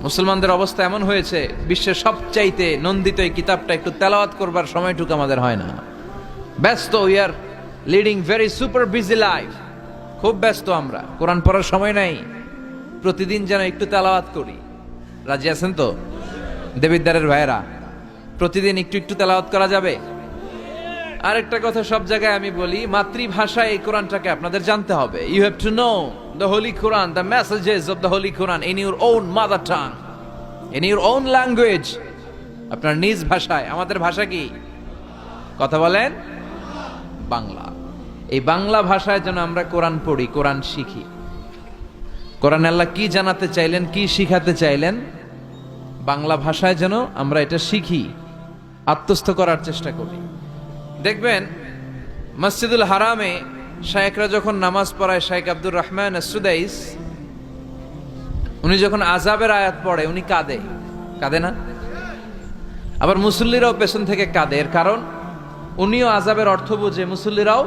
মুসলমানদের অবস্থা এমন হয়েছে, বিশ্বের সবচাইতে নন্দিত এই কিতাবটা একটু তেলাওয়াত করবার সময়টুকু আমাদের হয় না। ব্যস্ত, we are leading very super busy life. খুব ব্যস্ত আমরা, কোরআন পড়ার সময় নাই। প্রতিদিন যেন একটু তেলাওয়াত করি। রাজি আছেন তো দেবিদ্বারের ভাইয়েরা? প্রতিদিন একটু একটু তেলাওয়াত করা যাবে? আরেকটা কথা সব জায়গায় আমি বলি, মাতৃভাষায় এই কোরআনটাকে আপনাদের জানতে হবে। You have to know the holy Quran, the messages of the holy Quran in your own mother tongue, in your own language, আপনার নিজ ভাষায়। আমাদের ভাষা কি? কথা বলেন, বাংলা। এই বাংলা ভাষায় যেন আমরা কোরআন পড়ি, কোরআন শিখি। কোরআন আল্লাহ কি জানাতে চাইলেন, কি শিখাতে চাইলেন, বাংলা ভাষায় যেন আমরা এটা শিখি, আত্মস্থ করার চেষ্টা করি। দেখবেন মসজিদুল হারামে শায়েখরা যখন নামাজ পড়ায়, শায়েখ আব্দুর রহমান সুদাইস, উনি যখন আযাবের আয়াত পড়ে উনি কাঁদে, কাঁদে না? আবার মুসল্লিরাও পেছন থেকে কাঁদে। এর কারণ উনিও আযাবের অর্থ বুঝে, মুসল্লিরাও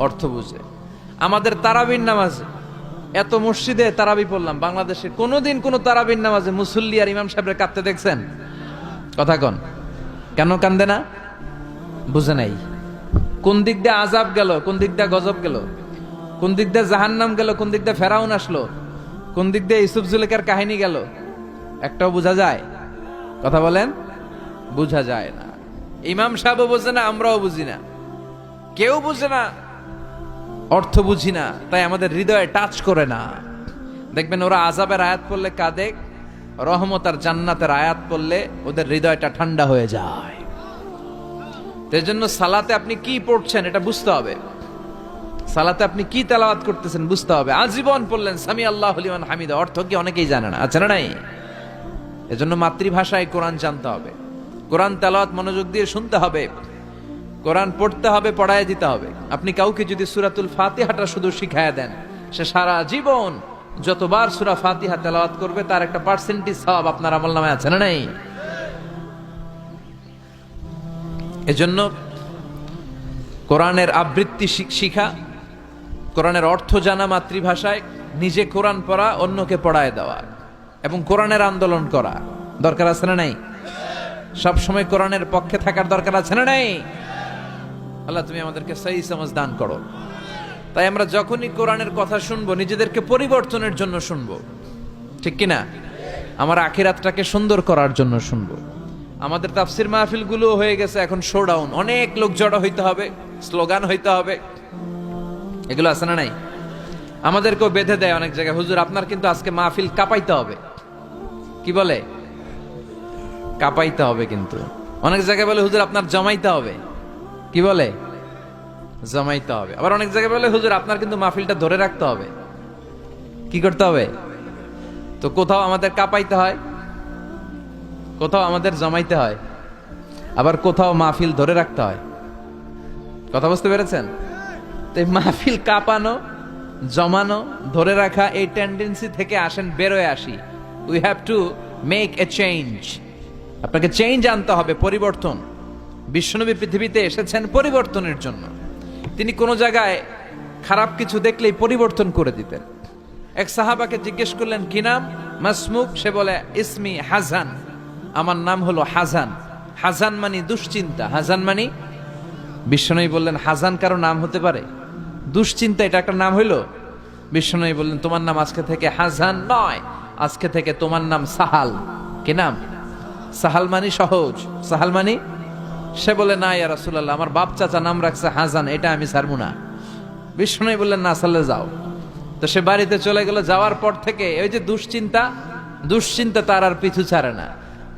অর্থ বুঝে। আমাদের তারাবির নামাজে, এত মসজিদে তারাবি পড়লাম বাংলাদেশে, কোনোদিন কোনো তারাবির নামাজে মুসল্লি আর ইমাম সাহেবের কাঁদতে দেখছেন? কথা কন, কেন কান্দে না? বুঝে নাই কোন দিক দিয়ে আযাব গেল, কোন দিক দিয়ে গজব গেল, কোন দিক দিয়ে জাহান্নাম গেল, কোন দিক দিয়ে ফেরাউন আসলো, কোন দিক দিয়ে ইউসুফ জুলেখার কাহিনী গেল, একটাও বোঝা যায়? কথা বলেন, বোঝা যায় না। ইমাম সাহেবও বোঝে না, আমরাও বুঝি না, কেউ বুঝে না, অর্থ বুঝি না, তাই আমাদের হৃদয়ে টাচ করে না। দেখবেন ওরা আযাবের আয়াত পড়লে কাঁদে, রহমত আর জান্নাতের আয়াত পড়লে ওদের হৃদয়টা ঠান্ডা হয়ে যায়। এই জন্য সালাতে আপনি কি পড়ছেন এটা বুঝতে হবে, সালাতে আপনি কি তেলাওয়াত করতেছেন বুঝতে হবে। আজীবন পড়লেন সামি আল্লাহু লিমান হামিদা, অর্থ কি অনেকেই জানে না, আছে না নাই? এজন্য মাতৃভাষায় কোরআন জানতে হবে, কোরআন তেলাওয়াত মনোযোগ দিয়ে শুনতে হবে, কোরআন পড়তে হবে, পড়ায় দিতে হবে। আপনি কাউকে যদি সূরাতুল ফাতিহাটা শুধু শিখায়া দেন, সে সারা জীবন যতবার সূরা ফাতিহা তেলাওয়াত করবে তার একটা পার্সেন্টেজ সওয়াব আপনার আমলনামায় আছে না নাই? এজন্য কোরআনের আবৃত্তি শিখা, কোরআনের অর্থ জানা মাতৃভাষায়, নিজে কোরআন পড়া, অন্যকে পড়ায় দেওয়া, এবং কোরআনের আন্দোলন করা দরকার আছে না নাই? সব সময় কোরআনের পক্ষে থাকার দরকার আছে না নাই? আল্লাহ তুমি আমাদেরকে সহি সমাজ দান করো। তাই আমরা যখনই কোরআনের কথা শুনবো নিজেদেরকে পরিবর্তনের জন্য শুনবো, ঠিক কিনা? আমার আখিরাতটাকে সুন্দর করার জন্য শুনবো। আমাদের তাফসির মাহফিলগুলো হয়ে গেছে এখন শোডাউন, অনেক লোক জড়ো হইতে হবে, স্লোগান হইতে হবে, এগুলো আছে না নাই? আমাদেরকেও বেঁধে দেয় অনেক জায়গায়, হুজুর আপনার কিন্তু আজকে মাহফিল কাঁপাইতে হবে। কি বলে? কাঁপাইতে হবে। কিন্তু অনেক জায়গায় বলে হুজুর আপনার জমাইতে হবে। কি বলে? জমাইতে হবে। আবার অনেক জায়গায় বলে হুজুর আপনার কিন্তু মাহফিলটা ধরে রাখতে হবে। কি করতে হবে? তো কোথাও আমাদের কাঁপাইতে হয়, কোথাও আমাদের জমাইতে হয়, আবার কোথাও মাহফিল ধরে রাখতে হয়। কথা বুঝতে পেরেছেন? তো এই মাহফিল কাঁপানো, জমানো, ধরে রাখা, এই টেন্ডেন্সি থেকে আসেন, বেরোয় আসি। We have to make a change. আপনাকে চেঞ্জ আনতে হবে, পরিবর্তন। বিশ্বনবী পৃথিবীতে এসেছেন পরিবর্তনের জন্য। তিনি কোনো জায়গায় খারাপ কিছু দেখলেই পরিবর্তন করে দিতেন। এক সাহাবাকে জিজ্ঞেস করলেন কি নাম? মাসমুক। সে বলে ইসমি হাজান, আমার নাম হলো হাজান। হাজান মানে দুশ্চিন্তা। হাজান মানে? বিশ্বনবী বললেন হাজান কারো নাম হতে পারে? দুশ্চিন্তা এটা একটা নাম হইল? বিশ্বনবী বললেন তোমার নাম আজকে থেকে হাজান নয়, আজকে থেকে তোমার নাম সাহাল। কি নাম? সাহাল মানে সহজ। সাহাল মানে? সে বলে না ইয়া রাসূলুল্লাহ, আমার বাপ চাচা নাম রাখছে হাজান, এটা আমি ছাড়বো না। বিশ্বনবী বললেন না, সালে যাও। তো সে বাড়িতে চলে গেল। যাওয়ার পর থেকে ওই যে দুশ্চিন্তা, দুশ্চিন্তা তার আর পিছু ছাড়ে না।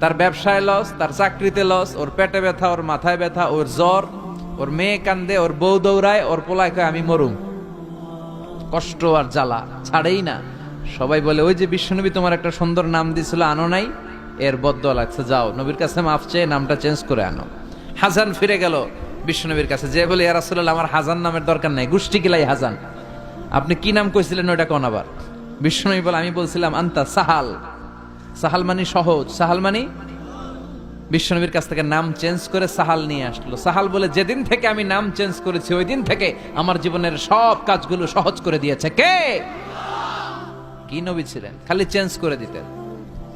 তার ব্যবসায় লস, তার চাকরিতে লস, ওর পেটে ব্যথা, ওর মাথায় ব্যথা, ওর জ্বর, ওর মেয়ে কান্দে, ওর বউ দৌড়ায়, ওর পোলায় কয় আমি মরুম। কষ্ট আর জ্বালা ছাড়েই না। সবাই বলে ওই যে বিশ্বনবী তোমার একটা সুন্দর নাম দিছিল, আনো নাই, এর বদদোয়া লাগছে, যাও নবীর কাছে মাফ চেয়ে নামটা চেঞ্জ করে আনো। হাজান ফিরে গেল বিশ্বনবীর কাছে, যে বলে ইয়া রাসূলুল্লাহ আমার হাজান নামের দরকার নাই, গোষ্ঠী কিলাই হাজান, আপনি কি নাম কইছিলেন ওটা কোন? আবার বিশ্বনবী বলে আমি বলছিলাম আন্তা সাহাল। সাহাল মানে সহজ। সাহাল মানে? বিশ্বনবীর কাছ থেকে নাম চেঞ্জ করে সাহাল নিয়ে আসলো। সাহাল বলে যেদিন থেকে আমি নাম চেঞ্জ করেছি ওই দিন থেকে আমার জীবনের সব কাজগুলো সহজ করে দিয়েছে কে? কি নবী ছিলেন? খালি চেঞ্জ করে দিতেন।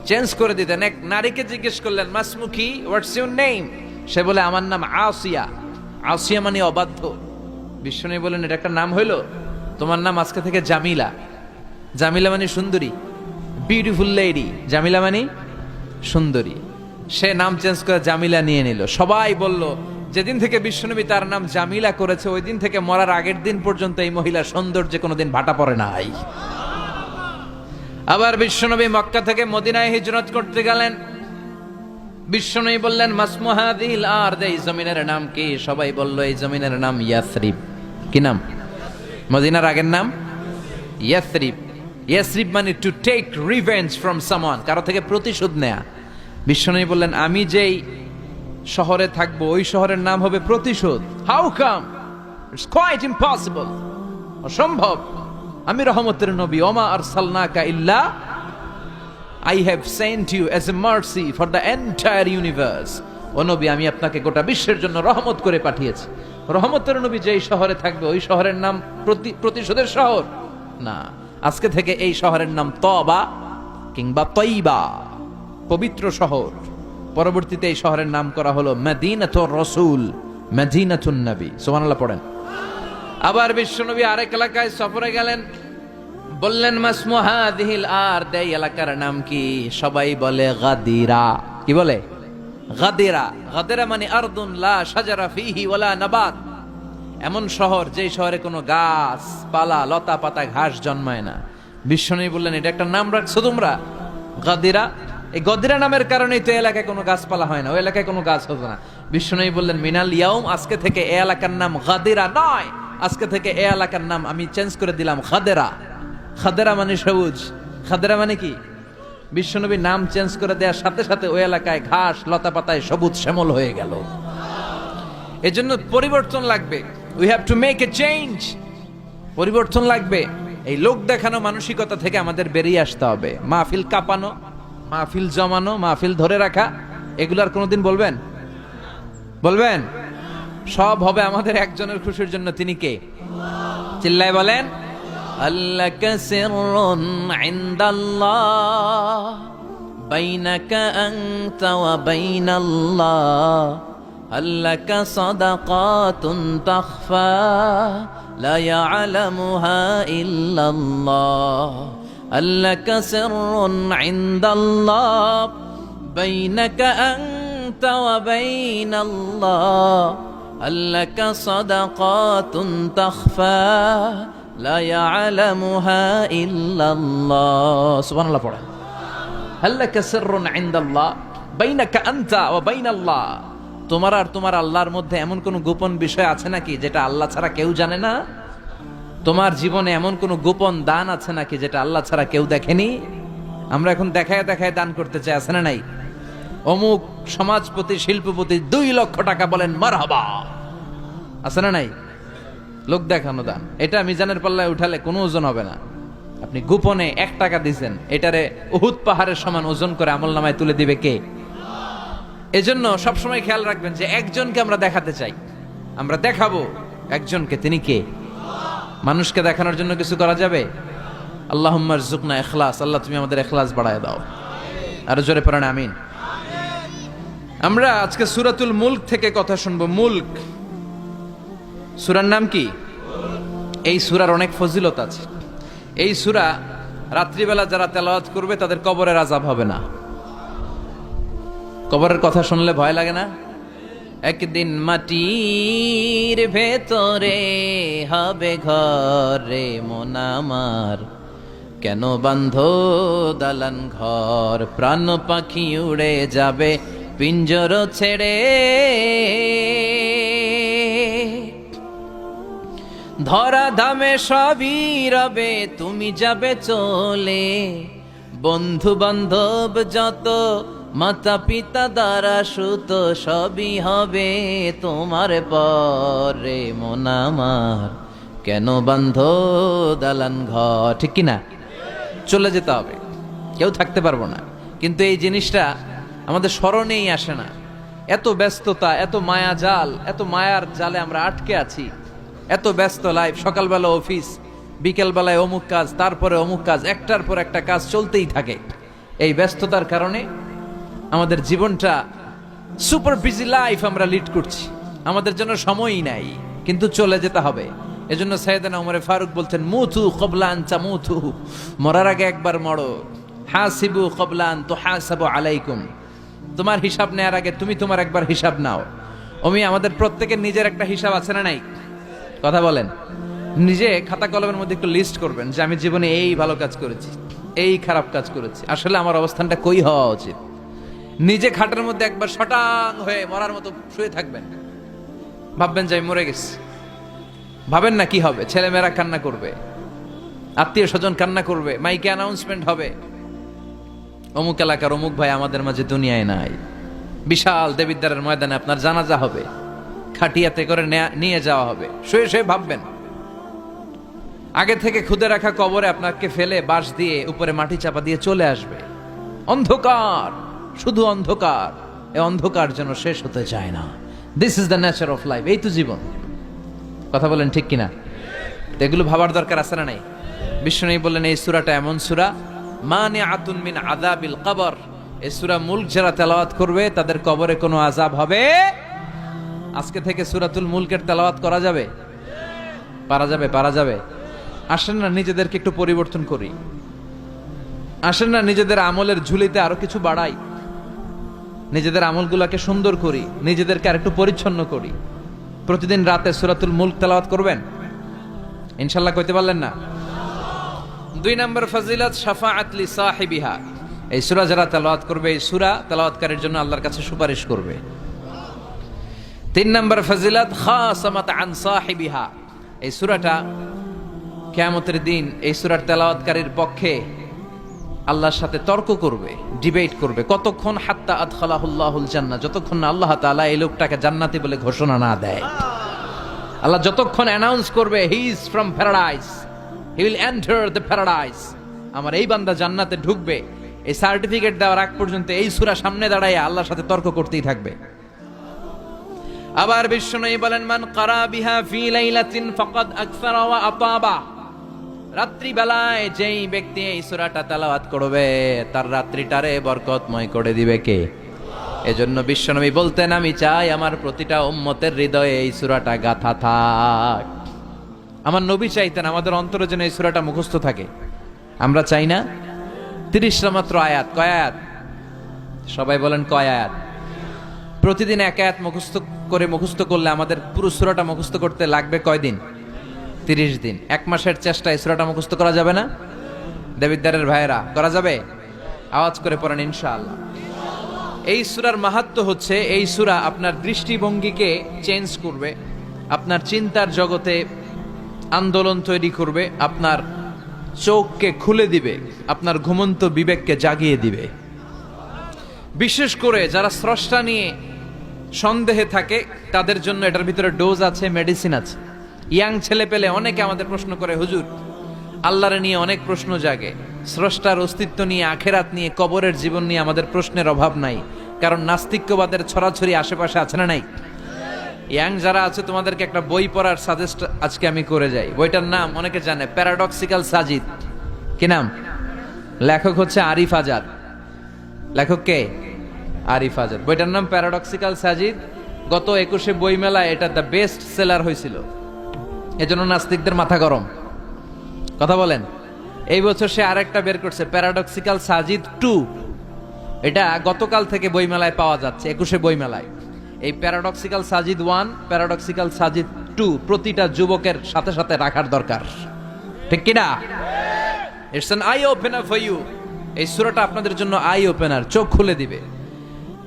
চেঞ্জ করে দিতেন। এক নারীকে জিজ্ঞেস করলেন, মাসমুকি, হোয়াটস ইউর নেম? সে বলে, আমার নাম আসিয়া। আসিয়া মানে অবাধ্য। বিশ্বনবী বলেন, এটা একটা নাম হইল? তোমার নাম আজকে থেকে জামিলা। জামিলা মানে সুন্দরী, বিউটিফুল লেডি। জামিলা মানে সুন্দরী। সে নাম চেঞ্জ করে জামিলা নিয়ে নিল। সবাই বলল, যেদিন থেকে বিশ্বনবী তার নাম জামিলা করেছে, ওই দিন থেকে মরার আগের দিন পর্যন্ত এই মহিলা সৌন্দর্যে কোনোদিন ভাটা পড়ে নাই। আবার বিশ্বনবী মক্কা থেকে মদিনায় হিজরত করতে গেলেন। বিশ্বনবী বললেন, মাসমুহাদিল আরদ, এই জমিনের নাম কি? সবাই বলল, এই জমিনের নাম ইয়াসরিব। কি নাম? মদিনার আগের নাম ইয়াসরিব। ইয়াসরিব মানে to take revenge from someone, কারো থেকে প্রতিশোধ নেয়া। বিশ্বনবী বললেন, আমি যেই শহরে থাকবো ওই শহরের নাম হবে প্রতিশোধ। How come? It's quite impossible, অসম্ভব। আমি রহমতের নবী, ওমা আরসালনাকা ইল্লা I have sent you as a mercy for the entire universe. ও নবী, আমি আপনাকে গোটা বিশ্বের জন্য রহমত করে পাঠিয়েছি। রহমতের নবী যেই শহরে থাকবে ওই শহরের নাম প্রতিশোধের শহর না। আজকে থেকে এই শহরের নাম তবা কিংবা তৈবা, পবিত্র শহর। পরবর্তীতে এই শহরের নাম করা হলো মদিনাতুর রাসূল, মদিনাতুন নবী। সুবহানাল্লাহ পড়েন। আবার বিশ্বনবী আরেক এলাকায় সফরে গেলেন। বললেন, মাসমুহাদিল আরদ, এই এলাকার নাম কি? সবাই বলে গাদিরা। কি বলে? গাদিরা। গাদিরা মানে আরদুন লা শাজারা ফিহি ওয়ালা নাবাত, এমন শহর যেই শহরে কোনো গাছ পালা, লতা পাতা, ঘাস জন্মায় না। বিশ্বনবী বললেন, এটা একটা নাম রাখছো তোমরা, গাদিরা। এই গদিরা নামের কারণেই তো এলাকায় কোনো গাছপালা হয় না, ওই এলাকায় কোনো গাছ হতো না। বিশ্বনবী বললেন, মিনাল ইয়াউম, আজকে থেকে এই এলাকার নাম গাদিরা নয়, আজকে থেকে এই এলাকার নাম আমি চেঞ্জ করে দিলাম খাদেরা। খাদেরা মানে সবুজ। খাদেরা মানে কি? বিশ্বনবী নাম চেঞ্জ করে দেওয়ার সাথে সাথে ওই এলাকায় ঘাস লতা পাতায় সবুজ শ্যামল হয়ে গেল। এজন্য পরিবর্তন লাগবে। We have to make a change. পরিবর্তন লাগবে। এই লোক দেখানো মানসিকতা থেকে আমাদের বেরিয়ে আসতে হবে। মাহফিল কাঁপানো, মাহফিল জমানো, মাহফিল ধরে রাখা, এগুলার কোনোদিন বলবেন? বলবেন? সব হবে আমাদের একজনের খুশির জন্য। তিনি কে? চিল্লায় বলেন, আল্লাকা সিররুন ইনদাল্লাহ বাইনাকা আনতা ওয়া বাইনাল্লাহ, আল্লাকা সাদাকাতুন তাখফা লা ইয়ালামুহা ইল্লাল্লাহ, আল্লাকা সিররুন ইনদাল্লাহ বাইনাকা আনতা ওয়া বাইনাল্লাহ, আল্লাকা সাদাকাতুন তাখফা লা ইয়ালামুহা ইল্লাল্লাহ। সুবহানাল্লাহ পড়া। আল্লাকা সিররুন ইনদাল্লাহ বাইনাকা আনতা ওয়া বাইনাল্লাহ, তোমার আর তোমার আল্লাহর মধ্যে এমন কোন গোপন বিষয় আছে নাকি যেটা আল্লাহ ছাড়া কেউ জানে না? তোমার জীবনে এমন কোন গোপন দান আছে নাকি যেটা আল্লাহ ছাড়া কেউ দেখেনি? আমরা এখন দেখায় দেখায় দান করতে চাই, আছে না নাই? অমুক সমাজপতি, শিল্পপতি 2 লক্ষ টাকা বলেন মারহাবা, আছে না নাই? লোক দেখানো দান। এটা মিজানের পাল্লায় উঠালে কোনো ওজন হবে না। আপনি গোপনে 1 টাকা দিয়েছেন, এটারে উহুদ পাহাড়ের সমান ওজন করে আমলনামায় তুলে দিবে কে? এজন্য সবসময় খেয়াল রাখবেন যে একজনকে আমরা দেখাতে চাই, আমরা দেখাবো একজনকে। তিনি কে? মানুষকে দেখানোর জন্য কিছু করা যাবে? আল্লাহুম্মা রযুকনা ইখলাস। আল্লাহ তুমি আমাদের ইখলাস বাড়ায় দাও। আর জোরে পড়েন আমিন। আমরা আজকে সূরাতুল মুলক থেকে কথা শুনবো। মুলক সূরার নাম কি? এই সূরার অনেক ফজিলত আছে। এই সূরা রাত্রিবেলা যারা তেলাওয়াত করবে তাদের কবরের আযাব হবে না। কবরের কথা শুনলে ভয় লাগে না? একদিন মাটির ভেতরে হবে ঘরে মন আমার, কেন বান্ধ দালান ঘর, প্রাণ পাখি উড়ে যাবে পিঞ্জর ছেড়ে, ধরা ধামে সবই রবে তুমি যাবে চলে, বন্ধু বান্ধব যত মাতা পিতা দ্বারা সুত সবই হবে তোমার পরে মন আমার, কেন বান্ধ দালান ঘর। ঠিক কিনা? চলে যেতে হবে, কেউ থাকতে পারবো না। কিন্তু এই জিনিসটা আমাদের স্মরণেই আসে না। এত ব্যস্ততা, এত মায়া জাল, এত মায়ার জালে আমরা আটকে আছি। এত ব্যস্ত লাইফ, সকালবেলা অফিস, বিকেলবেলায় অমুক কাজ, তারপরে অমুক কাজ, একটার পর একটা কাজ চলতেই থাকে। এই ব্যস্ততার কারণে আমাদের জীবনটা সুপার বিজি লাইফ আমরা লিড করছি, আমাদের জন্য সময়ই নাই, কিন্তু চলে যেতে হবে। এজন্য সাইয়েদনা ওমর ফারুক বলতেন, মুতু ক্বাবলা আন তামুতু, মরার আগে একবার মরো। হাসিবু ক্বাবলা আন তুহাসাবু আলাইকুম, তোমার হিসাব নেওয়ার আগে তুমি তোমার একবার হিসাব নাও। আমাদের প্রত্যেকের নিজের একটা হিসাব আছে না নাই? কথা বলেন। নিজে খাতা কলমের মধ্যে একটু লিস্ট করবেন যে আমি জীবনে এই ভালো কাজ করেছি, এই খারাপ কাজ করেছি, আসলে আমার অবস্থানটা কই হওয়া উচিত। নিজে খাটের মধ্যে একবার শটাং হয়ে মরার মতো শুয়ে থাকবেন, ভাববেন যে আমি মরে গেছি। ভাবেন না কি হবে, ছেলেমেয়েরা কান্না করবে, আত্মীয় স্বজন কান্না করবে, মাইকে অ্যানাউন্সমেন্ট হবে, অমুক এলাকার অমুক ভাই আমাদের মাঝে দুনিয়ায় নাই। বিশাল দেবিদ্বারের ময়দানে আপনার জানাজা হবে, খাটিয়াতে করে নিয়ে যাওয়া হবে। শুয়ে শুয়ে ভাববেন, আগে থেকে খুদে রাখা কবরে আপনাকে ফেলে বাঁশ দিয়ে উপরে মাটি চাপা দিয়ে চলে আসবে। অন্ধকার, শুধু অন্ধকার। এই অন্ধকার যেন শেষ হতে চায় না। This is the nature of life. এই তো জীবন। কথা বলেন ঠিক কিনা? তো এগুলো ভাবার দরকার আছে না নাই? বিশ্বনবী বললেন এই সূরাটা এমন সূরা, মানিআতুন মিন আযাবিল কবর। এই সূরা মুলক যারা তেলাওয়াত করবে তাদের কবরে কোনো আযাব হবে। আজকে থেকে সূরাতুল মুলকের তেলাওয়াত করা যাবে? পারা যাবে? পারা যাবে? আসেন না নিজেদেরকে একটু পরিবর্তন করি, আসেন না নিজেদের আমলের ঝুলিতে আরো কিছু বাড়াই, নিজেদের আমলগুলোকে সুন্দর করি, নিজেদেরকে আর একটু পরিচ্ছন্ন করি। প্রতিদিন রাতে সূরাতুল মুলক তেলাওয়াত করবেন ইনশাআল্লাহ। কইতে পারলেন না? 2 নম্বর ফজিলত, শাফাআত লি সাহিবিহা। এই সূরা যারা তেলাওয়াত করবে, এই সূরা তেলাওয়াতকারীর জন্য আল্লাহর কাছে সুপারিশ করবে। 3 নম্বর ফজিলত, খাসামাত আন সাহিবিহা। এই সূরাটা কিয়ামতের দিন এই সূরার তেলাওয়াতকারীর পক্ষে আল্লাহর সাথে তর্ক করবে, ডিবেট করবে। কতক্ষণ? হাত্তা আদখালাহুল্লাহুল জান্নাহ, যতক্ষণ না আল্লাহ তাআলা এই লোকটাকে জান্নাতি বলে ঘোষণা না দেয়। আল্লাহ যতক্ষণ অ্যানাউন্স করবে he is from paradise, he will enter the paradise, আমার এই বান্দা জান্নাতে ঢুকবে, এই সার্টিফিকেট দেওয়ার আগ পর্যন্ত এই সূরা সামনে দাঁড়ায় আল্লাহর সাথে তর্ক করতেই থাকবে। আবার বিশ্বনবী বলেন, মান ক্বারা বিহা ফি লাইলাতিন ফাকাদ আকসারা ওয়া আতাবা। রাত্রি বেলায় যেই ব্যক্তি এই সূরাটা তেলাওয়াত করবে তার রাত্রিটারে বরকতময় করে দিবে কে? এজন্য বিশ্বনবী বলতেন, আমি চাই আমার প্রতিটা উম্মতের হৃদয়ে এই সূরাটা গাথা থাক। আমার নবী চাইতেন আমাদের অন্তরে যেন এই সূরাটা মুখস্থ থাকে। আমরা চাই না? 30টা মাত্র আয়াত। কয় আয়াত? সবাই বলেন কয় আয়াত? প্রতিদিন এক আয়াত মুখস্থ করলে আমাদের পুরো সূরাটা মুখস্থ করতে লাগবে কয়দিন? 30 দিন। 1 মাসের চেষ্টায় সূরাটা মুখস্থ করা যাবে না? দেবিদ্বারের ভাইয়েরা, করা যাবে? আওয়াজ করে পড়েন ইনশাআল্লাহ। এই সূরার মাহাত্ম্য হচ্ছে, এই সূরা আপনার দৃষ্টিভঙ্গিকে চেঞ্জ করবে, আপনার চিন্তার জগতে আন্দোলন তৈরি করবে, আপনার চোখকে খুলে দিবে, আপনার ঘুমন্ত বিবেককে জাগিয়ে দিবে। বিশেষ করে যারা স্রষ্টা নিয়ে সন্দেহে থাকে তাদের জন্য এটার ভিতরে ডোজ আছে, মেডিসিন আছে। ইয়াং ছেলে পেলে অনেকে আমাদের প্রশ্ন করে, হুজুর আল্লাহরে নিয়ে অনেক প্রশ্ন জাগে, স্রষ্টার অস্তিত্ব নিয়ে, আখেরাত নিয়ে, কবরের জীবন নিয়ে আমাদের প্রশ্নের অভাব নাই, কারণ নাস্তিক্যবাদের ছড়াছড়ি আশেপাশে আছে না নাই? ইয়াং যারা আছে তোমাদেরকে একটা বই পড়ার সাজেস্ট আজকে আমি করে যাই। বইটার নাম অনেকে জানে, প্যারাডক্সিক্যাল সাজিদ। কি নাম? লেখক হচ্ছে আরিফ আজাদ। লেখক কে? আরিফ আজাদ। বইটার নাম প্যারাডক্সিক্যাল সাজিদ। গত 21শে বই মেলায় এটা দ্য বেস্ট সেলার হয়েছিল, এজন্য নাস্তিকদের মাথা গরম। কথা বলেন। এই বছর সে আরেকটা বের করছে, প্যারাডক্সিক্যাল সাজিদ 2। এটা গতকাল থেকে বই মেলায় পাওয়া যাচ্ছে, 21শে বই মেলায়। এই প্যারাডক্সিক্যাল সাজিদ 1, প্যারাডক্সিক্যাল সাজিদ 2 প্রতিটা যুবকের সাথে সাথে রাখার দরকার, ঠিক কিনা? It's an eye opener for you. এই সূরাটা আপনাদের জন্য আই ওপেনার, চোখ খুলে দিবে।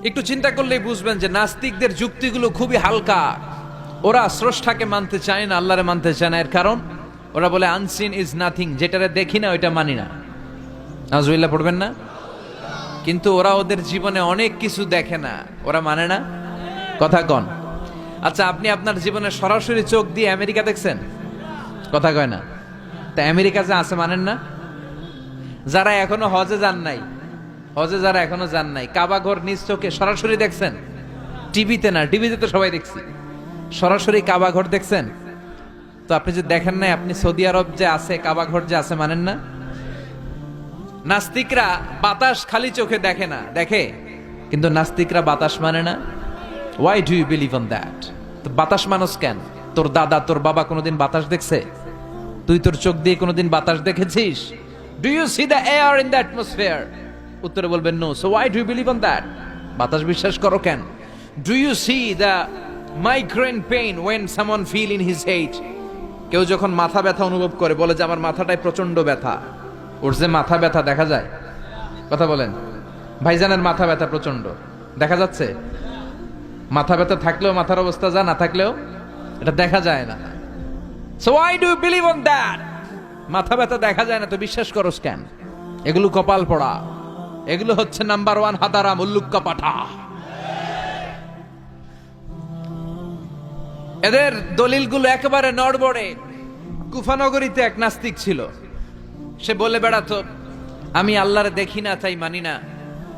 একটু চিন্তা করলেই বুঝবেন যে নাস্তিকদের যুক্তিগুলো খুবই হালকা। ওরা স্রষ্টাকে মানতে চায় না, আল্লাহরে মানতে চায় না। এর কারণ ওরা বলে আনসিন ইজ নাথিং, যেটারে দেখি না ওইটা মানি না। নাউজুবিল্লাহ পড়বেন না? কিন্তু ওরা ওদের জীবনে অনেক কিছু দেখে না, ওরা মানে না। কথা কন। আচ্ছা, আপনি আপনার জীবনে সরাসরি চোখ দিয়ে আমেরিকা দেখছেন? কথা কয় না। তা আমেরিকা যে আছে মানেন না? যারা এখনো হজে যান নাই, যারা এখনো যান নাই, কাবা ঘর নিজ চোখে সরাসরি দেখছেন? টিভিতে না, টিভিতে তো সবাই দেখছি, সরাসরি কাবা ঘর দেখছেন? তো আপনি যে দেখেন নাই, আপনি সৌদি আরব যে আছে কাবা ঘর যে আছে মানেন না? নাস্তিকরা বাতাস খালি চোখে দেখে না, দেখে, কিন্তু নাস্তিকরা বাতাস মানে না। Why do you believe on that? তো বাতাস মানুষ কেন? তোর দাদা তোর বাবা কোনোদিন বাতাস দেখছে? তুই তোর চোখ দিয়ে কোনোদিন বাতাস দেখেছিস? Do you see the air in the atmosphere? উত্তরে বলবেন no. So why do you believe on that? বাতাস বিশ্বাস করো কেন? Do you see the migraine pain when someone feel in his head? কেউ যখন মাথা ব্যথা অনুভব করে বলে যে আমার মাথাটায় প্রচন্ড ব্যথা, ওর যে মাথা ব্যথা দেখা যায়? কথা বলেন। ভাইজানের মাথা ব্যথা প্রচন্ড দেখা যাচ্ছে? মাথা ব্যথা থাকলেও মাথার অবস্থা যা, না থাকলেও এটা দেখা যায় না। So why do you believe on that? মাথা ব্যথা দেখা যায় না তো বিশ্বাস করস কেন? এগুলো কপাল পড়া, এগুলো হচ্ছে নাম্বার 1 হাদারাম উল্লুক্কা পাঠা। এদের দলিলগুলো একেবারে নড়বড়ে। কুফানগরীতে এক নাস্তিক ছিল, সে বলে বেড়াতো আমি আল্লাহরে দেখি না তাই মানি না।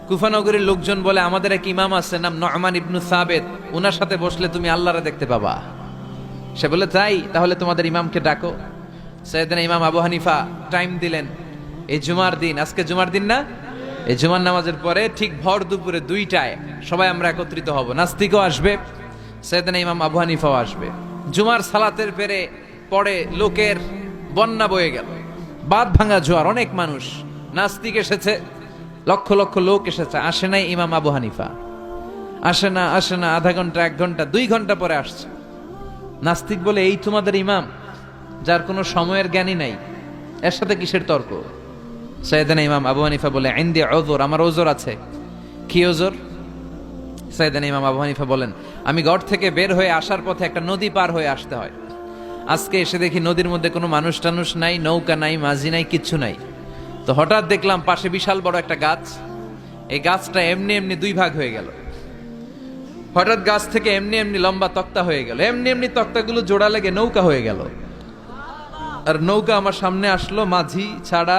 কুফানগরীর লোকজন বলে আমাদের এক ইমাম আছে নাম নু'মান ইবনু সাবেত, উনার সাথে বসলে তুমি আল্লাহরে দেখতে পাবা। সে বলে তাই, তাহলে তোমাদের ইমামকে ডাকো। সাইয়েদনা ইমাম আবু হানিফা টাইম দিলেন, এই জুমার দিন, আজকে জুমার দিন না, এই জুমার নামাজের পরে ঠিক ভর দুপুরে 2টায় সবাই আমরা একত্রিত হব। নাস্তিকও আসবে, সাইয়েদনা ইমাম আবু হানিফাও আসবে। জুমার সালাতের পরে লোকের বন্যা বয়ে গেল, বাঁধ ভাঙা জোয়ার, অনেক মানুষ। নাস্তিক এসেছে, লক্ষ লক্ষ লোক এসেছে, আসে নাই ইমাম আবু হানিফা। আসে না আধা ঘন্টা, 1 ঘন্টা, 2 ঘন্টা পরে আসছে। নাস্তিক বলে এই তোমাদের ইমাম যার কোনো সময়ের জ্ঞানই নাই, এর সাথে কিসের তর্ক? সাইয়েদনা ইমাম আবু হানিফা বলে ইনদি উযর, আমার ওজর আছে। কি ওজর? সাইয়েদনা ইমাম আবু হানিফা বলেন আমি ঘর থেকে বের হয়ে আসার পথে একটা নদী পার হয়ে আসতে হয়। আজকে এসে দেখি নদীর মধ্যে কোনো মানুষ টানুষ নাই, নৌকা নাই, মাঝি নাই, কিচ্ছু নাই। তো হঠাৎ দেখলাম পাশে বিশাল বড় একটা গাছ, এই গাছটা এমনি এমনি 2 ভাগ হয়ে গেল। হঠাৎ গাছ থেকে এমনি এমনি লম্বা তক্তা হয়ে গেল, এমনি এমনি তক্তাগুলো জোড়া লেগে নৌকা হয়ে গেল। আর নৌকা আমার সামনে আসলো, মাঝি ছাড়া,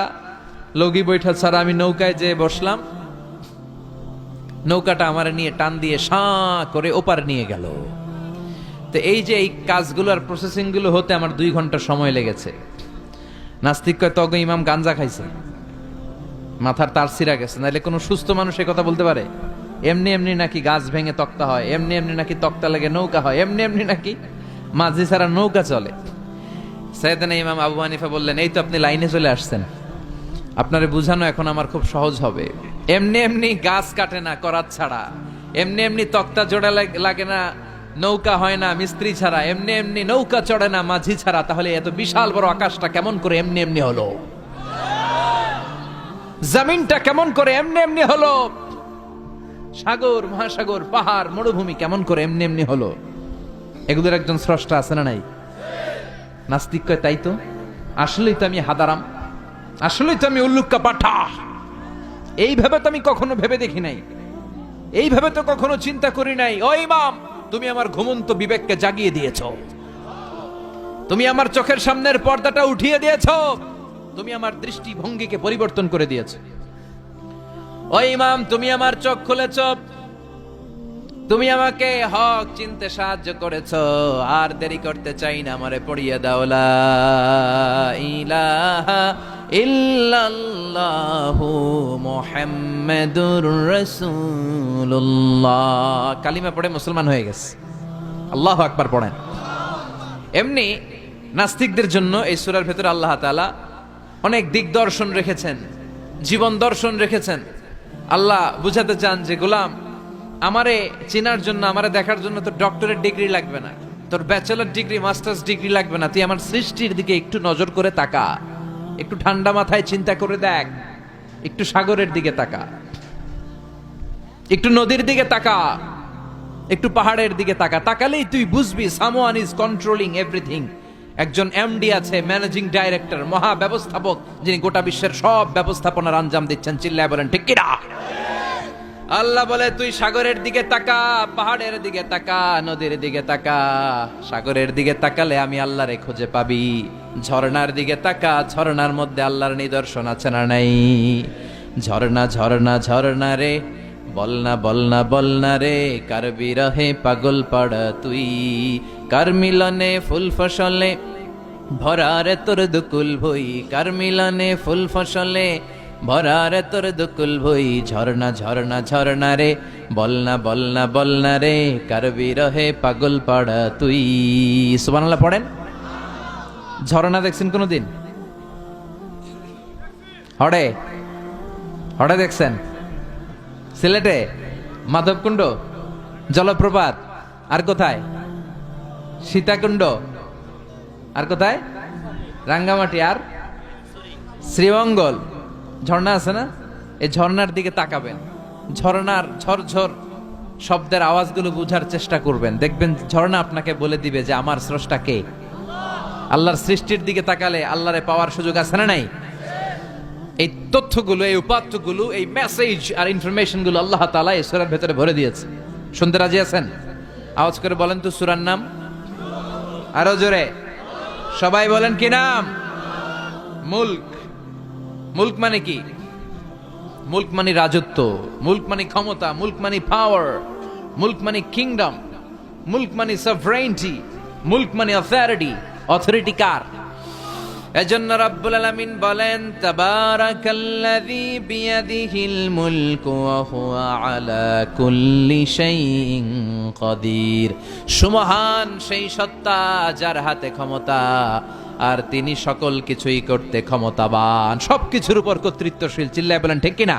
লগি বৈঠা ছাড়া আমি নৌকায় যেয়ে বসলাম। নৌকাটা আমার নিয়ে টান দিয়ে সাঁ করে ওপার নিয়ে গেল। তো এই যে এই কাজগুলো আর প্রসেসিং গুলো হতে আমার 2 ঘন্টা সময় লেগেছে। নাস্তিক কয় তগ ইমাম গাঞ্জা খাইছে, মাথার তার ছিঁড়া গেছে, নাহলে কোনো সুস্থ মানুষ এ কথা বলতে পারে? এমনি এমনি নাকি গাছ ভেঙে তক্তা হয়, এমনি এমনি নাকি তক্তা লেগে নৌকা হয়, এমনি এমনি নাকি মাঝি ছাড়া নৌকা চলে? সাইয়েদনা ইমাম আবু হানিফা বললেন এই তো আপনি লাইনে চলে আসছেন, আপনারে বুঝানো এখন আমার খুব সহজ হবে। এমনি এমনি গাছ কাটে না করাত ছাড়া, এমনি এমনি তক্তা জোড়া লাগে না, নৌকা হয় না মিস্ত্রি ছাড়া, এমনি এমনি নৌকা চড়ে না মাঝি ছাড়া। তাহলে এত বিশাল বড় আকাশটা কেমন করে এমনি এমনি হলো? জমিনটা কেমন করে এমনি এমনি হলো? সাগর, মহাসাগর, পাহাড়, মরুভূমি কেমন করে এমনি এমনি হলো? এগুলোর একজন স্রষ্টা আছে না নাই? নাস্তিক কয় তাই তো, আসলেই তো আমি হাদারাম, আসলেই তো আমি উল্লুক্কা পাঠা। এইভাবে তো আমি কখনো ভেবে দেখি নাই, এইভাবে তো কখনো চিন্তা করি নাই। ও ইমাম, তুমি আমার ঘুমন্ত বিবেককে জাগিয়ে দিয়েছ, তুমি আমার চোখের সামনের পর্দাটা উঠিয়ে দিয়েছ, তুমি আমার দৃষ্টিভঙ্গিকে পরিবর্তন করে দিয়েছ। ও ইমাম, তুমি আমার চোখ খুলেছ, তুমি আমাকে হক চিনতে সাহায্য করেছ। আর দেরি করতে চাই না, আমারে পড়িয়ে দাও লা ইলাহা ইল্লাল্লাহু মুহাম্মাদুর রাসূলুল্লাহ। কালিমা পড়ে মুসলমান হয়ে গেছে। আল্লাহু আকবার পড়েন। এমনি নাস্তিকদের জন্য এই সূরার ভেতরে আল্লাহ তাআলা অনেক দিগদর্শন রেখেছেন, জীবন দর্শন রেখেছেন। আল্লাহ বুঝাতে চান যে গোলাম, আমারে চেনার জন্য, আমারে দেখার জন্য তোর ডক্টরেট ডিগ্রি লাগবে না, তোর ব্যাচেলর ডিগ্রি, মাস্টার্স ডিগ্রি লাগবে না। তুই আমার সৃষ্টির দিকে একটু নজর করে তাকা, একটু ঠান্ডা মাথায় চিন্তা করে দেখ, একটু সাগরের দিকে তাকা, একটু নদীর দিকে তাকা, একটু পাহাড়ের দিকে তাকা। তাকালেই তুই বুঝবি সামওয়ান ইজ কন্ট্রোলিং এভরিথিং। একজন এমডি আছে, ম্যানেজিং ডাইরেক্টর, মহা ব্যবস্থাপক, যিনি গোটা বিশ্বের সব ব্যবস্থাপনার আঞ্জাম দিচ্ছেন। চিল্লায় বলেন ঠিক কিনা? আল্লাহ বলে তুই সাগরের দিকে তাকা, পাহাড়ের দিকে তাকা, নদীর দিকে তাকা। সাগরের দিকে তাকালে আমি আল্লাহরে খুঁজে পাবি। ঝর্ণার দিকে তাকা, ঝর্ণার মধ্যে আল্লাহর নিদর্শন আছে না নাই? ঝর্ণা ঝর্ণা ঝর্ণা রে, বলনা বলনা বলনা রে, কার বিরহে পাগল পাড়া তুই, কার মিলনে ফুল ফসলে ভরা রে তোর দুকুল ভই, কার মিলনে ফুল ফসলে ভরারে তোর দুকুল ভই ঝরনা ঝরনা ঝরনা রে বলনা বলনা বলনা রে কারবি রহে পাগল পাড়া তুই। সুবহানাল্লাহ পড়েন। ঝরনা দেখছেন কোনোদিন? হড়ে হড়ে দেখছেন? সিলেটে মাধবকুণ্ড জলপ্রপাত, আর কোথায়? সীতাকুণ্ড, আর কোথায়? রাঙ্গামাটি, আর শ্রীমঙ্গল। ঝর্ণা আছে না? এই ঝর্ণার দিকে তাকাবেন, ঝর্ণার ঝরঝর শব্দের আওয়াজগুলো বুঝার চেষ্টা করবেন, দেখবেন ঝর্ণা আপনাকে বলে দিবে যে আমার স্রষ্টা কে। আল্লাহর সৃষ্টির দিকে তাকালে আল্লাহরে পাওয়ার সুযোগ আছে না নাই? এই তথ্যগুলো, এই উপাত্তগুলো, এই মেসেজ আর ইনফরমেশন গুলো আল্লাহ তাআলা এই সূরার ভেতরে ভরে দিয়েছে। শুনতে রাজি আছেন? আওয়াজ করে বলেন তো সূরার নাম, আরো জোরে সবাই বলেন কি নাম? মুলক। মুলক মানে কি? মুলক মানে রাজত্ব, মুলক মানে ক্ষমতা, মুলক মানে পাওয়ার, মুলক মানে কিংডম, মুলক মানে সভরেইনটি, মুলক মানে অথরিটি। অথরিটি কার? এজন্য রাব্বুল আলামিন বলেন তাবারাকাল্লাযী বিয়াদিহিল মুলকু ওয়া হুয়া আলা কুল্লি শাইইন কাদির। সুমহান সেই সত্তা যার হাতে ক্ষমতা, আর তিনি সকল কিছুই করতে ক্ষমতাবান, সবকিছুর উপর কর্তৃত্বশীল। চিল্লায় বলেন ঠিক কিনা?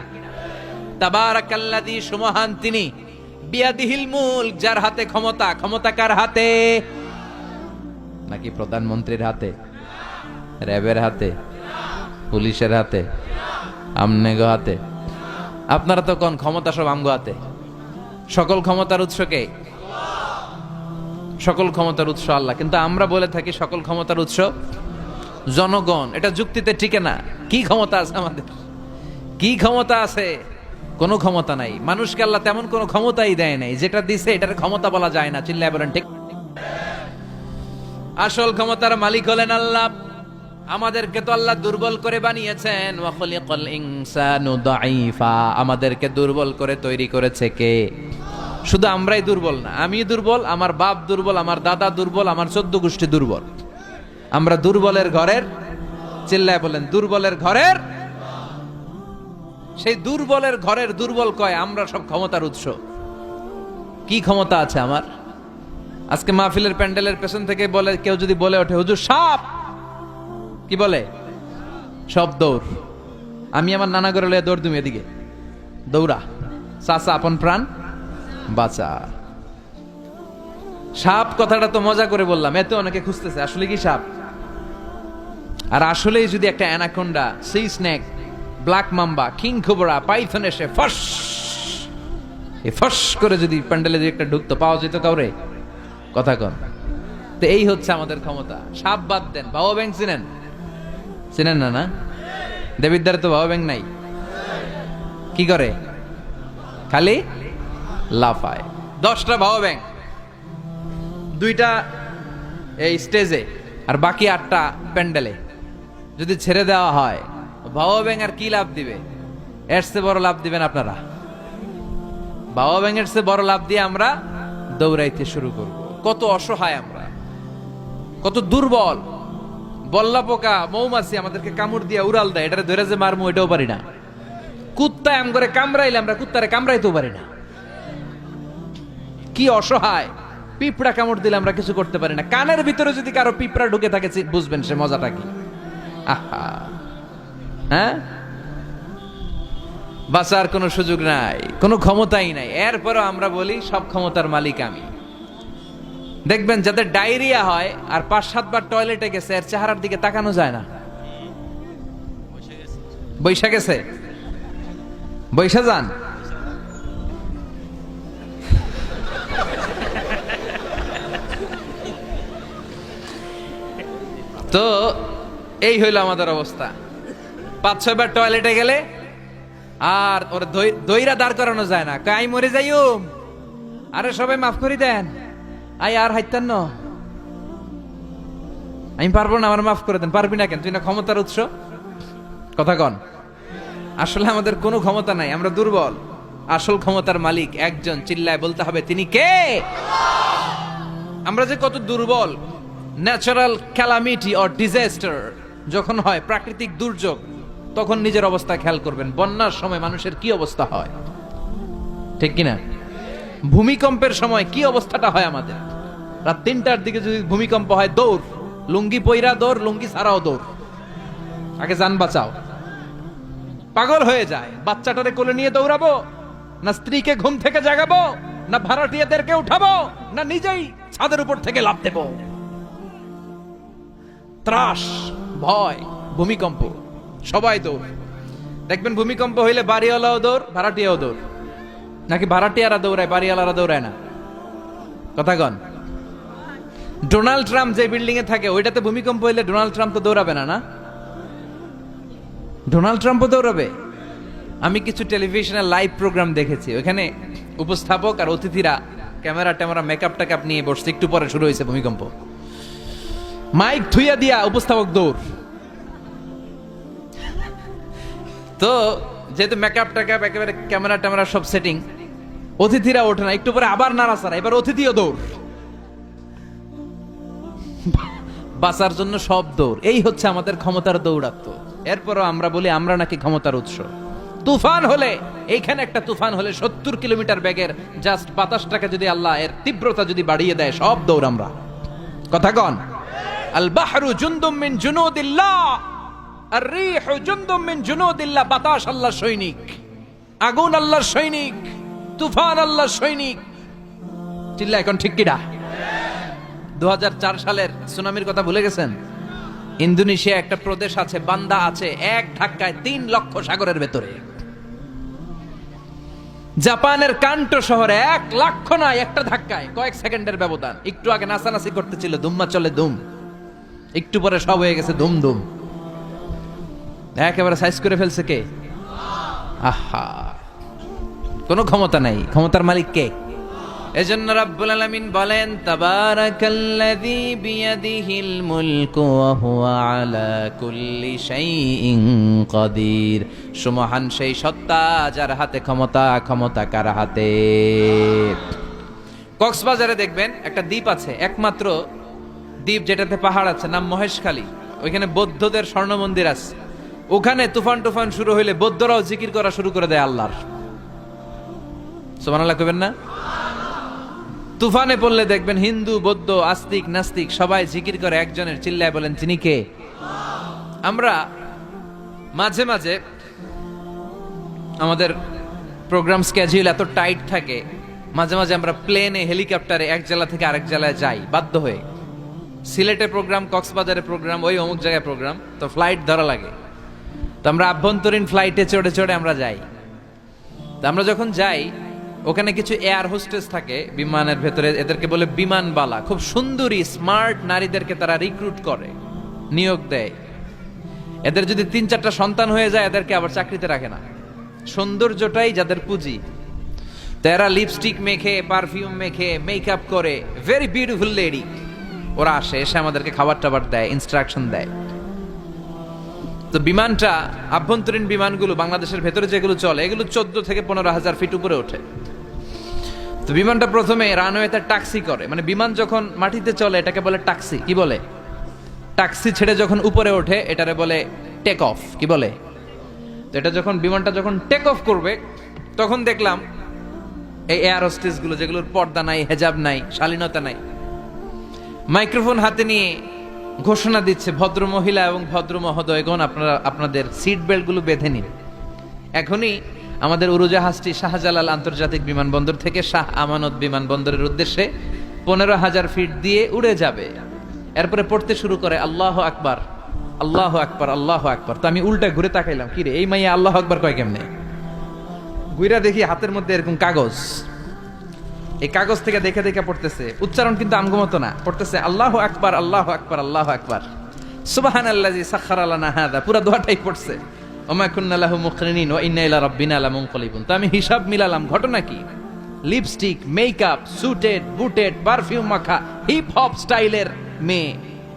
তাবারাকাল্লাযী, সুমহান তিনি, বিয়াদিহিল মুলক, যার হাতে ক্ষমতা। ক্ষমতা কার হাতে? নাকি প্রধানমন্ত্রীর হাতে, র্যাবের হাতে, পুলিশের হাতে, আমনেগো হাতে? আপনারা তো কোন ক্ষমতা সব আমগো হাতে। সকল ক্ষমতার উৎস কে? সকল ক্ষমতার উৎস আল্লাহ, কিন্তু আমরা বলে থাকি সকল ক্ষমতার উৎস জনগণ। এটা যুক্তিতে টিকে না। কি ক্ষমতা আছে আমাদের? কি ক্ষমতা আছে? কোনো ক্ষমতা নাই। মানুষকে আল্লাহ তেমন কোনো ক্ষমতাই দেয় নাই, যেটা দিছে এটার ক্ষমতা বলা যায় না। চিল্লায় বলেন ঠিক। আসল ক্ষমতার মালিক হলেন আল্লাহ। আমাদেরকে তো আল্লাহ দুর্বল করে বানিয়েছেন। ওয়া খালিকাল ইনসানু দাঈফা, আমাদেরকে দুর্বল করে তৈরি করেছে কে? শুধু আমরাই দুর্বল না, আমি দুর্বল, আমার বাপ দুর্বল, আমার দাদা দুর্বল, আমার 14 গোষ্ঠী দুর্বল। আমরা দুর্বলের ঘরের, চিল্লায় বলেন দুর্বলের ঘরের। সেই দুর্বলের ঘরের দুর্বল কয় আমরা সব ক্ষমতার উৎস। কি ক্ষমতা আছে আমার? আজকে মাহফিলের প্যান্ডেলের পেছন থেকে বলে, কেউ যদি বলে ওঠে হুজুর সাপ, কি বলে? সব দৌড়। আমি আমার নানা ঘরে লইয়া দৌড়, তুমি এদিকে দৌড়া, চাচা আপন প্রাণ বাঁচা। সাপ কথাটা তো মজা করে বললাম, এতে অনেকে খুঁজতেছে আসলে কি সাপ। আর আসলেই যদি একটা anaconda, C snake, black mamba, king cobra, Python এসে ফস এই ফস করে যদি প্যান্ডেলে যদি একটা ঢুকতো, পাওয়া যেত কাউরে? কথা কন। তো এই হচ্ছে আমাদের ক্ষমতা। সাপ বাদ দেন, বাবা ব্যাংক চিনেন? চিনেন না? না, দেবিদ্বারে তো বাবা ব্যাংক নাই। কি করে? খালি লাফায়। 10টা বাবা ব্যাংক, 2টা এই স্টেজে, আর বাকি 8টা প্যান্ডেলে যদি ছেড়ে দেওয়া হয়, বাবা ব্যাংক আর কি লাভ দিবে? এর চেয়ে বড় লাভ দিবেন আপনারা। বাবা ব্যাংকের চেয়ে বড় লাভ দিয়ে আমরা দৌড়াইতে শুরু করব। কত অসহায় আমরা, কত দুর্বল। বল্লা পোকা, মৌমাছি আমাদেরকে কামড় দিয়ে উড়াল দেয়, এটারে ধরে যে মারমু এটাও পারি না। কুত্তা এম করে কামড়াইলে আমরা কুত্তারে কামড়াইতেও পারি না। কি অসহায়। পিঁপড়া কামড় দিলে আমরা কিছু করতে পারি না। কানের ভিতরে যদি কারো পিঁপড়া ঢুকে থাকে বুঝবেন সে মজাটা কি। আহা, হ্যাঁ, বাঁচার কোনো সুযোগ নাই, কোনো ক্ষমতাই নাই। এরপরও আমরা বলি সব ক্ষমতার মালিক আমি। দেখবেন যাদের ডায়রিয়া হয় আর 5-7 বার টয়লেটে গেছে, এর চেহারার দিকে তাকানো যায় না। বৈশা গেছে, বৈশা যান। তো এই হইল আমাদের অবস্থা। 5-6 বার টয়লেটে গেলে আর ওর দইরা দাঁড় করানো যায় না। কাই মরে যাইও, আরে সবাই মাফ করে দেন, আই আর হাইতেন না, আমি পারবো না, আমার মাফ করে দেন। পারবি না কেন? তুই না ক্ষমতার উৎস। কথা কন। আসলে আমাদের কোনো ক্ষমতা নাই, আমরা দুর্বল। আসল ক্ষমতার মালিক একজন, চিল্লায় বলতে হবে তিনি কে। আমরা যে কত দুর্বল। ন্যাচারাল ক্যালামিটি অর ডিজাস্টার যখন হয়, প্রাকৃতিক দুর্যোগ, তখন নিজের অবস্থা খেয়াল করবেন। বন্যার সময় মানুষের কি অবস্থা হয়, ঠিক কিনা? ভূমিকম্পের সময় কি অবস্থাটা হয় আমাদের? রাত 3টার দিকে যদি ভূমিকম্প হয়, দৌড়, লুঙ্গি পইরা দৌড়, লুঙ্গি ছাড়াও দৌড়, আগে জান বাঁচাও। পাগল হয়ে যায়। বাচ্চাটারে কোলে নিয়ে দৌড়াবো, না স্ত্রীকে ঘুম থেকে জাগাবো, না ভাড়াটিয়াদেরকে উঠাবো, না নিজেই ছাদের উপর থেকে লাফ দেবো? ত্রাস, ভয়, ভূমিকম্প, সবাই দৌড়। দেখবেন ভূমিকম্প হইলে বাড়িওয়ালাও দৌড়, ভাড়াটিয়াও দৌড়। নাকি ভাড়াটিয়ারা দৌড়ায়, বাড়িওয়ালারা দৌড়ায় না? কথা কন। ডোনাল্ড ট্রাম্প যে বিল্ডিং এ থাকে ওইটাতে ভূমিকম্প হইলে ডোনাল্ড ট্রাম্প তো দৌড়াবে না? না, ডোনাল্ড ট্রাম্পও দৌড়াবে। আমি কিছু টেলিভিশনের লাইভ প্রোগ্রাম দেখেছি, ওখানে উপস্থাপক আর অতিথিরা ক্যামেরা ট্যামেরা মেকআপ টেকআপ নিয়ে বসছে। একটু পরে শুরু হয়েছে ভূমিকম্প, মাইক থুইয়া দিয়া উপস্থাপক দৌড়। তো যেহেতু মেকআপ টেকআপ একেবারে ক্যামেরা ট্যামেরা সব সেটিং, অতিথিরা ওঠে না, একটু পরে আবার নাড়াচাড়া, এবার অতিথিও দৌড়। বাঁচার জন্য সব দৌড়। এই হচ্ছে আমাদের ক্ষমতার দৌড়াত্ম। এরপরও আমরা বলি আমরা নাকি ক্ষমতার উৎস। তুফান হলে, এইখানে একটা তুফান হলে 70 কিলোমিটার বেগের জাস্ট বাতাসটাকে যদি আল্লাহ এর তীব্রতা যদি বাড়িয়ে দেয়, সব দৌড় আমরা। কথা কন। আল বাহরু জুনদুম মিন জুনুদিল্লাহ, আর রিহু জুনদুম মিন জুনুদিল্লাহ। বাতাস আল্লাহর সৈনিক, আগুন আল্লাহর সৈনিক, তুফান আল্লাহর সৈনিক। চিল্লা এখন ঠিক কিনা? 2004 সালের সুনামির কথা ভুলে গেছেন? ইন্দোনেশিয়া একটা প্রদেশ আছে, বান্দা আছে, এক ধাক্কায় 3 লক্ষ সাগরের ভেতরে। জাপানের কান্টো শহরে 1 লক্ষ নয়, একটা ধাক্কায়, কয়েক সেকেন্ডের ব্যবধান। একটু আগে নাচানাচি করতেছিল, দুম্মা চলে দুম, একটু পরে সব হয়ে গেছে দুম দুম। একেবারে সাইজ করে ফেলছে কে? আহা, কোনো ক্ষমতা নাই। ক্ষমতার মালিক কে? এজন্য রাব্বুল আলামিন বলেন, তাবারাকাল্লাযী বিয়াদিহিল মুলকু ওয়া হুয়া আলা কুল্লি শাইইন কাদির। সুমহান সেই সত্তা যার হাতে ক্ষমতা, ক্ষমতা কার হাতে? কক্সবাজারে দেখবেন একটা দ্বীপ আছে, একমাত্র দ্বীপ যেটাতে পাহাড় আছে, নাম মহেশখালী। ওইখানে বৌদ্ধদের স্বর্ণ মন্দির আছে। ওখানে তুফান টুফান শুরু হইলে বৌদ্ধরাও জিকির করা শুরু করে দেয় আল্লাহর। সুবহানাল্লাহ কইবেন না? তুফানে পড়লে দেখবেন হিন্দু, বৌদ্ধ, আস্তিক, নাস্তিক সবাই জিকির করে একজনের, চিল্লায় বলেন তিনি কে? আমরা মাঝে মাঝে আমাদের প্রোগ্রাম স্কেডিউল এত টাইট থাকে, মাঝে মাঝে আমরা প্লেনে, হেলিকপ্টারে এক জেলা থেকে আরেক জেলায় যাই বাধ্য হয়ে। সিলেটে প্রোগ্রাম, কক্সবাজারে প্রোগ্রাম, ওই অমুক জায়গায় প্রোগ্রাম, তো ফ্লাইট ধরা লাগে। তো আমরা আভ্যন্তরীণ ফ্লাইটে চড়ে চড়ে আমরা যাই। তো আমরা যখন যাই, ওখানে কিছু এয়ার হোস্টেস থাকে বিমানের ভেতরে, এদেরকে বলে বিমানবালা। খুব সুন্দরী স্মার্ট নারীদেরকে তারা রিক্রুট করে, নিয়োগ দেয়। এদের যদি 3-4টা সন্তান হয়ে যায়, এদেরকে আবার চাকরিতে রাখে না। সৌন্দর্যটাই যাদের পুঁজি। তো এরা লিপস্টিক মেখে, পারফিউম মেখে, মেকআপ করে, ভেরি বিউটিফুল লেডি। ওরা আসে, এসে আমাদেরকে খাবার টাবার দেয়, ইনস্ট্রাকশন দেয়। তো বিমানটা, আভ্যন্তরীণ বিমানগুলো বাংলাদেশের ভেতরে যেগুলো চলে, এগুলো 14 থেকে 15,000 ফিট উপরে ওঠে। তো বিমানটা প্রথমে রানওয়েতে ট্যাক্সি করে, মানে বিমান যখন মাটিতে চলে এটাকে বলে ট্যাক্সি। কি বলে? ট্যাক্সি ছেড়ে যখন উপরে ওঠে এটারে বলে টেক অফ। কি বলে? তো এটা যখন বিমানটা যখন টেক অফ করবে, তখন দেখলাম এই এয়ার হোস্টেস গুলো, যেগুলোর পর্দা নাই, হেজাব নাই, শালীনতা নাই, মাইক্রোফোন হাতে নিয়ে ঘোষণা দিচ্ছে, ভদ্র মহিলা এবং ভদ্র মহোদয়গণ, আপনারা আপনাদের সিট বেল্ট গুলো বেঁধে নিন। এখনই আমাদের উড়োজাহাজটি শাহজালাল আন্তর্জাতিক বিমানবন্দর থেকে শাহ আমানত বিমানবন্দরের উদ্দেশ্যে 15,000 ফিট দিয়ে উড়ে যাবে। এরপরে পড়তে শুরু করে আল্লাহ আকবার, আল্লাহ আকবার, আল্লাহ আকবার। তো আমি উল্টা ঘুরে তাকাইলাম, কি রে এই মাইয়া আল্লাহ আকবার কয় কেমনে? ঘুরা দেখি হাতের মধ্যে এরকম কাগজ, এই কাগজ থেকে দেখে দেখে পড়তেছে। উচ্চারণ কিন্তু আমগো মতো না, পড়তেছে আল্লাহু আকবার, আল্লাহু আকবার, আল্লাহু আকবার, সুবহানাল্লাযী সাখখারা লানা হাযা। পুরো দোয়াটাই পড়ছে, ওমা কুন্না লাহু মুকরিনিন ওয়া ইন্না ইলা রাব্বিনা লামুনকালিবুন। তো আমি হিসাব মিলালাম, ঘটনা কি? লিপস্টিক, মেকআপ, সুটেড, বুটেড, পারফিউম মাখা, হিপ হপ স্টাইলের মেয়ে,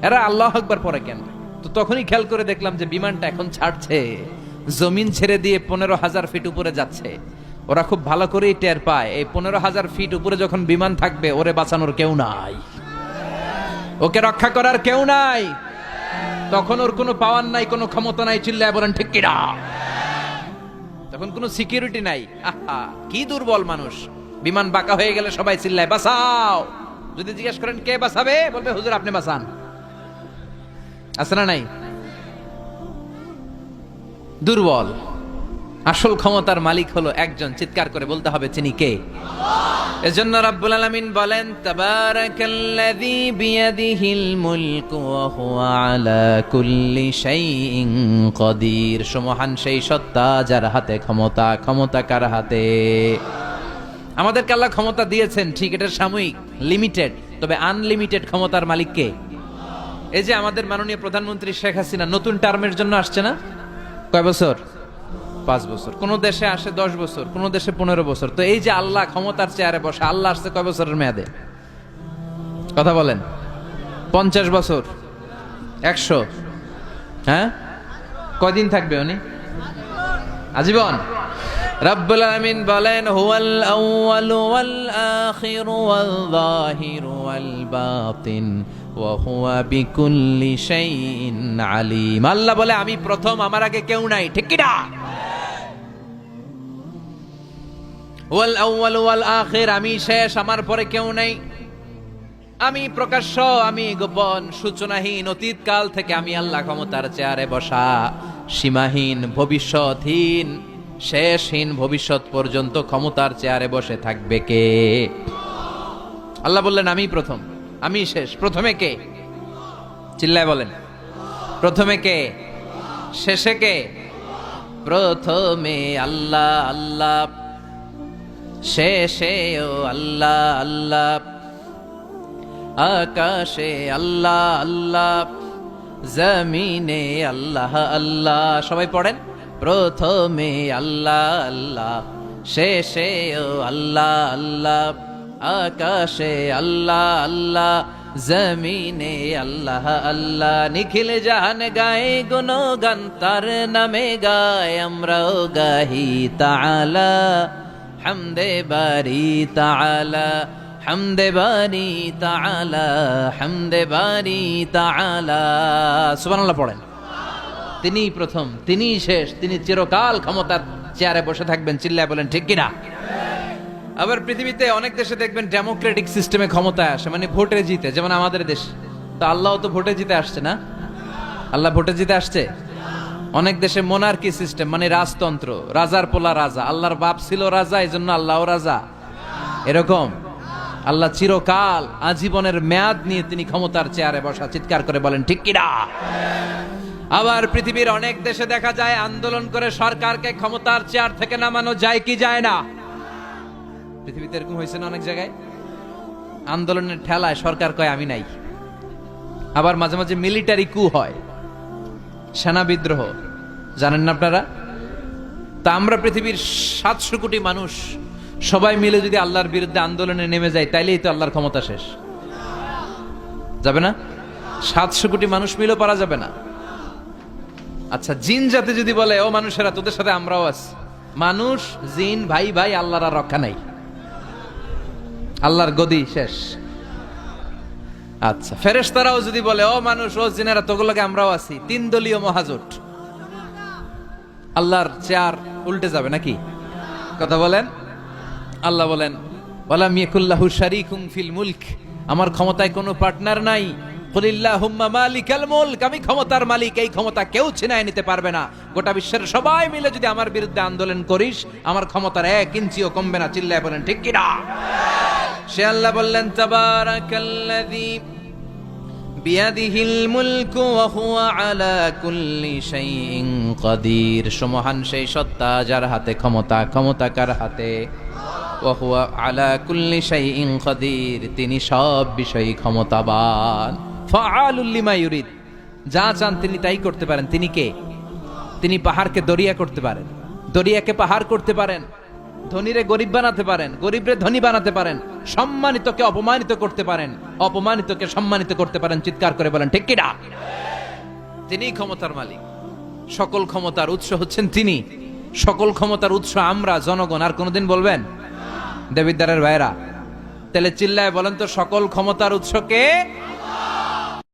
এরা আল্লাহু আকবার পড়ে কেন? তো তখনই খেয়াল করে দেখলাম যে বিমানটা এখন ছাড়ছে, জমিন ছেড়ে দিয়ে 15,000 ফিট উপরে যাচ্ছে। ওরা খুব ভালো করেই টের পায়, এই 15,000 ফিট উপরে যখন বিমান থাকবে, ওরে বাঁচানোর কেউ নাই, ওকে রক্ষা করার কেউ নাই। তখন ওর কোনো পাওয়ার নাই, কোনো ক্ষমতা নাই, চিল্লায় বলেন ঠিক কিনা। তখন কোনো সিকিউরিটি নাই। আহা, কি দুর্বল মানুষ। বিমান বাঁকা হয়ে গেলে সবাই চিল্লায় বাঁচাও। যদি জিজ্ঞেস করেন কে বাঁচাবে, বলবে হুজুর আপনি বাঁচান। আছে না নাই? দুর্বল। আসল ক্ষমতার মালিক হলো একজন, চিৎকার করে বলতে হবে তিনি কে। এজন্য রাব্বুল আলামিন বলেন তাবারাকাল্লাযী বিয়াদিহিল মুলকু ওয়া হুয়া আলা কুল্লি শাইইন কাদির। সুমহান সেই সত্তা যার হাতে ক্ষমতা। ক্ষমতা কার হাতে? আমাদেরকে আল্লাহ ক্ষমতা দিয়েছেন, ঠিক, এটা সাময়িক, লিমিটেড, তবে আনলিমিটেড ক্ষমতার মালিক কে? এই যে আমাদের মাননীয় প্রধানমন্ত্রী শেখ হাসিনা নতুন টার্মের জন্য আসছে না? কয় বছর? 5 বছর। কোন দেশে আসে 10 বছর, কোন দেশে 15 বছর। তো এই যে আল্লাহ ক্ষমতার চেয়ারে বসে, আল্লাহ আসছে কয় বছরের মেয়াদে? কথা বলেন। 50 বছর, 100? হ্যাঁ, কয়দিন থাকবে উনি? আজীবন। রাব্বুল আলামিন বলেন হুয়াল আউয়ালু ওয়াল আখিরু ওয়াল যাহিরু ওয়াল বাতিন ওয়া হুয়া বিকুল্লি শাইইন আলিম। আল্লাহ বলে আমি প্রথম, আমার আগে কেউ নাই, ঠিক কি না? ওয়াল আউয়ালু ওয়াল আখির, আমি শেষ, আমার পরে কেউ নাই। আমি প্রকাশ্য, আমি গোপন, সূচনাহীন, অতীত কাল থেকে আমি আল্লাহ ক্ষমতার চেয়ারে বসা, সীমাহীন, ভবিষ্যৎহীন, শেষহীন, ভবিষ্যৎ পর্যন্ত ক্ষমতার চেয়ারে বসে থাকবে কে? আল্লাহ বললেন আমি প্রথম, আমি শেষ। প্রথমে কে? চিল্লায় বলেন। প্রথমে কে? শেষে কে? প্রথমে আল্লাহ আল্লাহ, শেষে ও আল্লাহ আল্লাহ, আকাশে আল্লাহ আল্লাহ, জমিনে আল্লাহ আল্লাহ। সবাই পড়েন। প্রথমে আল্লাহ আল্লাহ, শেষে ও আল্লাহ আল্লাহ, আকাশে আল্লাহ আল্লাহ, জমিনে আল্লাহ আল্লাহ। নিখিল জাহান গায়ে গুণগান, তার নামে গায় আমরাও গাহি তাআলা, হামদে বারি তাআলা, হামদে বারি তাআলা, হামদে বারি তাআলা। সুবহানাল্লাহ পড়েন। তিনিই প্রথম, তিনিই শেষ, তিনি চিরকাল ক্ষমতার চেয়ারে বসে থাকবেন। চিল্লায় বলেন ঠিক কিনা। আবার পৃথিবীতে অনেক দেশে দেখবেন ডেমোক্রেটিক সিস্টেমে ক্ষমতায় আসে, মানে ভোটে জিতে, যেমন আমাদের দেশ। তো আল্লাহ তো ভোটে জিতে আসছে না? আল্লাহ ভোটে জিতে আসছে। অনেক দেশে মোনার্কি সিস্টেম, মানে রাজতন্ত্র, রাজার পোলা রাজা, আল্লাহর বাপ ছিল রাজা, এই জন্য আল্লাহও রাজা। এরকম আল্লাহ চিরকাল, আজীবনের মেয়াদ নিয়ে তিনি ক্ষমতার চেয়ারে বসা। চিৎকার করে বলেন ঠিক কিনা। আবার পৃথিবীর অনেক দেশে দেখা যায় আন্দোলন করে সরকারকে ক্ষমতার চেয়ার থেকে নামানো যায় কি যায় না? পৃথিবীতে এরকম হয়েছে না অনেক জায়গায়? আন্দোলনের ঠেলায় সরকার কয় আমি নাই। আবার মাঝে মাঝে মিলিটারি কু হয়, সেনা বিদ্রোহ, জানেন না আপনারা? তা আমরা পৃথিবীর 700 কোটি মানুষ সবাই মিলে যদি আল্লাহর বিরুদ্ধে আন্দোলনে নেমে যায়, তাইলেই তো আল্লাহর ক্ষমতা শেষ। যাবে না? 700 কোটি মানুষ মিলেও পারা যাবে না। আচ্ছা, জিন জাতি যদি বলে ও মানুষেরা তোদের সাথে আমরাও আছি, মানুষ জিন ভাই ভাই, আল্লাহর আর রক্ষা নাই, আল্লাহর গদি শেষ। আচ্ছা, ফেরেশতারাও যদি বলে ও মানুষ ও জিনেরা তোগুলোকে আমরাও আছি, 3 দলীয় মহাজোট, আল্লাহর চেয়ার উল্টে যাবে নাকি? কথা বলেন। আল্লাহ বলেন ওয়ালাম ইয়াকুল্লাহু শারীকুম ফিল মুলক, আমার ক্ষমতায় কোনো পার্টনার নাই। কুলিল্লাহুম্মা মালিকাল মুলক, আমি ক্ষমতার মালিক, এই ক্ষমতা কেউ ছিনায় নিতে পারবে না। গোটা বিশ্বের সবাই মিলে যদি আমার বিরুদ্ধে আন্দোলন করিস, আমার ক্ষমতার 1 ইঞ্চিও কমবে না। চিল্লায় বলেন ঠিক কি না। সে আল্লাহ বললেন তাবারাকাল্লাযী বিয়াদিহিল মুলকু ওয়া হুয়া আলা কুল্লি শাইইন কাদির। সুমহান সেই সত্তা যার হাতে ক্ষমতা। ক্ষমতা কার হাতে? ওয়া হুয়া আলা কুল্লি শাইইন কাদির, তিনি সব বিষয়ে ক্ষমতাবান। ফাআলুল লিমা ইউরিদ, যা চান তিনি তাই করতে পারেন। তিনি কে? তিনি পাহাড়কে দরিয়া করতে পারেন, দরিয়াকে পাহাড় করতে পারেন, ধনীরে গরিব বানাতে পারেন, গরিবরে ধনী বানাতে পারেন, সম্মানিতকে অপমানিত করতে পারেন, অপমানিতকে সম্মানিত করতে পারেন। চিৎকার করে বলেন ঠিক কি না। তিনি ক্ষমতার মালিক। সকল ক্ষমতার উৎস হচ্ছেন তিনি। সকল ক্ষমতার উৎস আমরা জনগণ। আর কোনদিন বলবেন? দেবিদ্বারের ভাইরা, তাহলে চিল্লায় বলেন তো সকল ক্ষমতার উৎস কে?